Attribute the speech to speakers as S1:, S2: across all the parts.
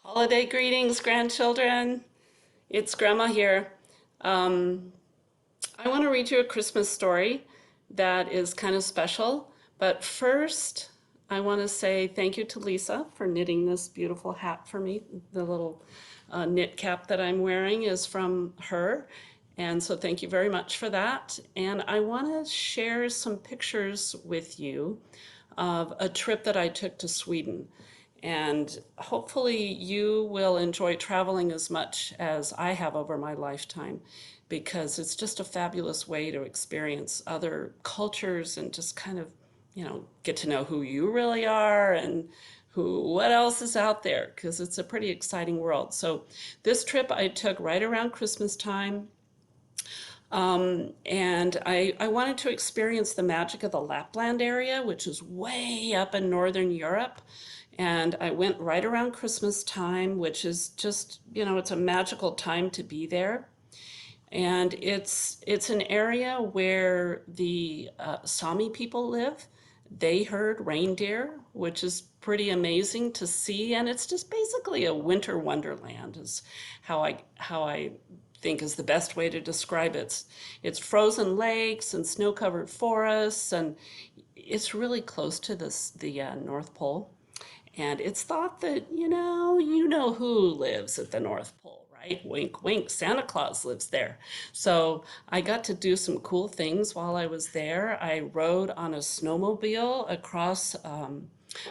S1: Holiday greetings, grandchildren. It's Grandma here. Um, I want to read you a Christmas story that is kind of special. But first, I want to say thank you to Lisa for knitting this beautiful hat for me. The little knit cap that I'm wearing is from her. And so thank you very much for that. And I want to share some pictures with you of a trip that I took to Sweden. And hopefully, you will enjoy traveling as much as I have over my lifetime because it's just a fabulous way to experience other cultures and just kind of, get to know who you really are and what else is out there because it's a pretty exciting world. So, this trip I took right around Christmas time. And I wanted to experience the magic of the Lapland area, which is way up in northern Europe. And I went right around Christmas time, which is just, it's a magical time to be there. And it's an area where the Sami people live. They herd reindeer, which is pretty amazing to see, and it's just basically a winter wonderland, is how I think is the best way to describe it. It's frozen lakes and snow-covered forests, and it's really close to the North Pole. And it's thought that, you know who lives at the North Pole, right? Wink, wink, Santa Claus lives there. So I got to do some cool things while I was there. I rode on a snowmobile across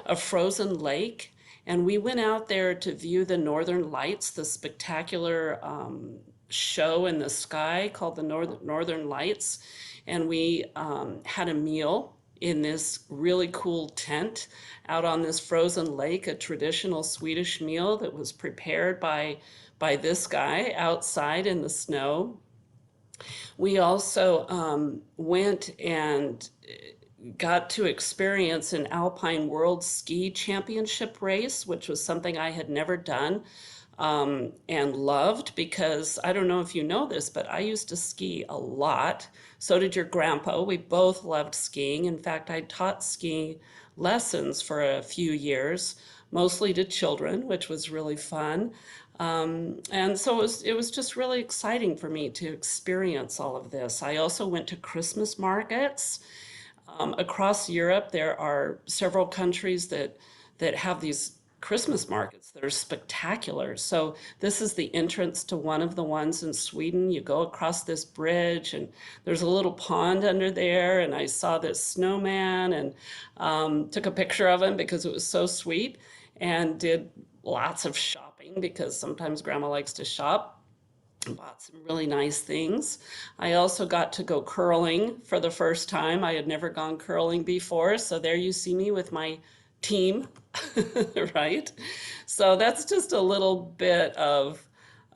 S1: a frozen lake, and we went out there to view the Northern Lights, the spectacular show in the sky called the Northern Lights. And we had a meal in this really cool tent out on this frozen lake, a traditional Swedish meal that was prepared by this guy outside in the snow. We also went and got to experience an Alpine World Ski Championship race, which was something I had never done and loved because I don't know if you know this, but I used to ski a lot. So did your grandpa. We both loved skiing. In fact, I taught ski lessons for a few years, mostly to children, which was really fun. And so it was just really exciting for me to experience all of this. I also went to Christmas markets. Across Europe, there are several countries that have these Christmas markets that are spectacular. So this is the entrance to one of the ones in Sweden. You go across this bridge, and there's a little pond under there, and I saw this snowman and took a picture of him because it was so sweet, and did lots of shopping because sometimes Grandma likes to shop. Bought some really nice things. I also got to go curling for the first time. I had never gone curling before, so there you see me with my team, right? So that's just a little bit of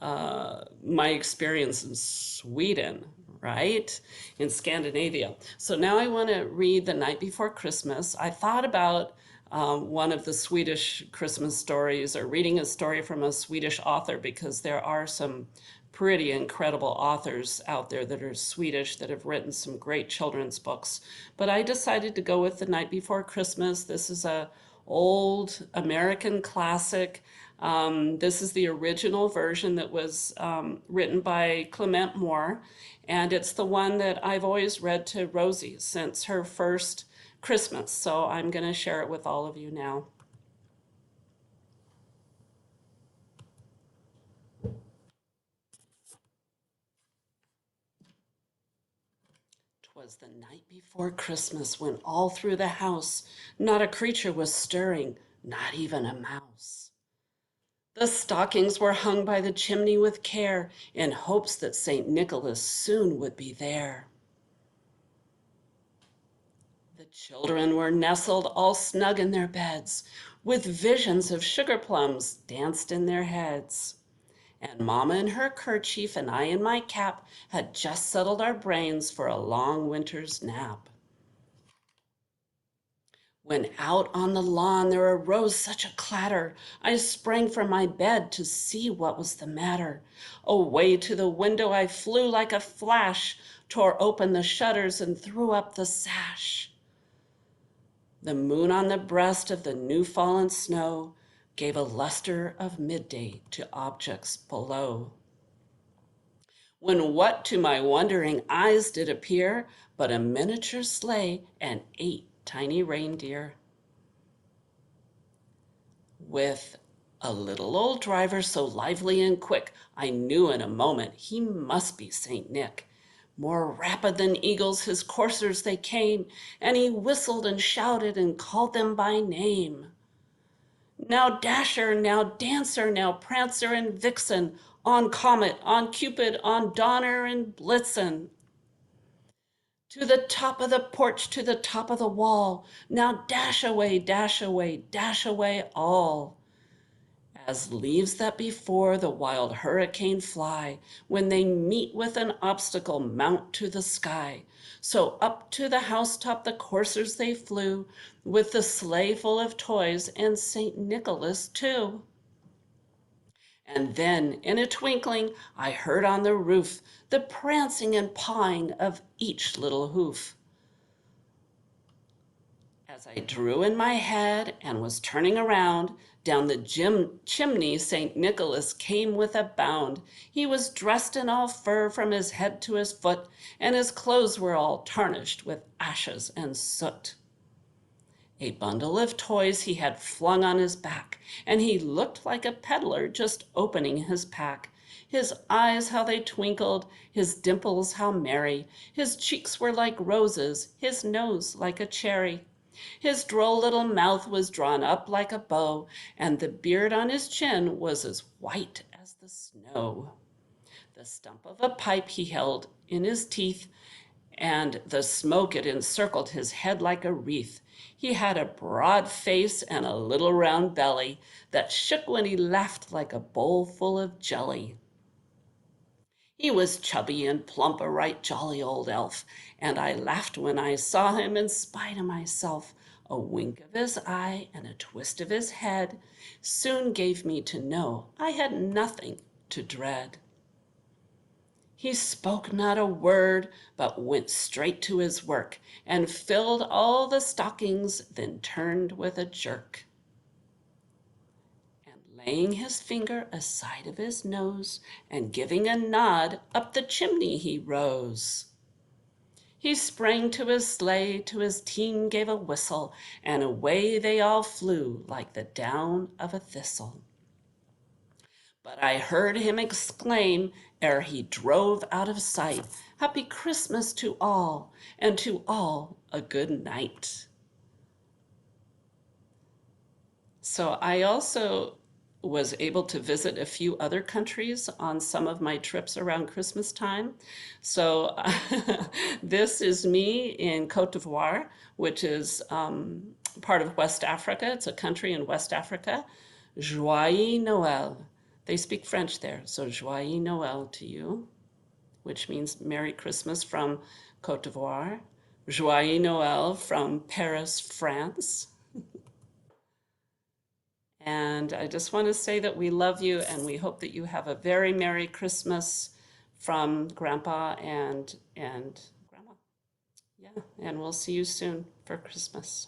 S1: my experience in Sweden, right? In Scandinavia. So now I want to read The Night Before Christmas. I thought about one of the Swedish Christmas stories or reading a story from a Swedish author because there are some pretty incredible authors out there that are Swedish that have written some great children's books. But I decided to go with The Night Before Christmas. This is a old American classic. This is the original version that was written by Clement Moore, and it's the one that I've always read to Rosie since her first Christmas. So I'm going to share it with all of you now. 'Twas the night before Christmas when all through the house not a creature was stirring, not even a mouse. The stockings were hung by the chimney with care in hopes that St. Nicholas soon would be there. The children were nestled all snug in their beds, with visions of sugar plums danced in their heads. And Mamma in her kerchief and I in my cap had just settled our brains for a long winter's nap. When out on the lawn there arose such a clatter, I sprang from my bed to see what was the matter. Away to the window I flew like a flash, tore open the shutters and threw up the sash. The moon on the breast of the new fallen snow gave a luster of midday to objects below. When what to my wondering eyes did appear but a miniature sleigh and 8 tiny reindeer, with a little old driver so lively and quick, I knew in a moment he must be Saint Nick. More rapid than eagles his coursers they came, and he whistled and shouted and called them by name. Now Dasher, now Dancer, now Prancer and Vixen, on Comet, on Cupid, on Donner and Blitzen. To the top of the porch, to the top of the wall, now dash away, dash away, dash away all. As leaves that before the wild hurricane fly, when they meet with an obstacle, mount to the sky. So up to the housetop the coursers they flew, with the sleigh full of toys and St. Nicholas too. And then, in a twinkling, I heard on the roof the prancing and pawing of each little hoof. As I drew in my head and was turning around, down the chimney St. Nicholas came with a bound. He was dressed in all fur from his head to his foot, and his clothes were all tarnished with ashes and soot. A bundle of toys he had flung on his back, and he looked like a peddler just opening his pack. His eyes, how they twinkled, his dimples, how merry. His cheeks were like roses, his nose like a cherry. His droll little mouth was drawn up like a bow, and the beard on his chin was as white as the snow. The stump of a pipe he held in his teeth, and the smoke it encircled his head like a wreath. He had a broad face and a little round belly that shook when he laughed like a bowl full of jelly. He was chubby and plump, a right jolly old elf, and I laughed when I saw him in spite of myself. A wink of his eye and a twist of his head soon gave me to know I had nothing to dread. He spoke not a word, but went straight to his work, and filled all the stockings, then turned with a jerk. Laying his finger aside of his nose, and giving a nod, up the chimney he rose. He sprang to his sleigh, to his team gave a whistle, and away they all flew like the down of a thistle. But I heard him exclaim, ere he drove out of sight, "Happy Christmas to all, and to all a good night." So I also was able to visit a few other countries on some of my trips around Christmas time. So this is me in Cote d'Ivoire, which is part of West Africa. It's a country in West Africa. Joyeux Noël. They speak French there, so Joyeux Noël to you, which means Merry Christmas from Cote d'Ivoire. Joyeux Noël from Paris, France. And I just want to say that we love you and we hope that you have a very Merry Christmas from Grandpa and Grandma. Yeah, and we'll see you soon for Christmas.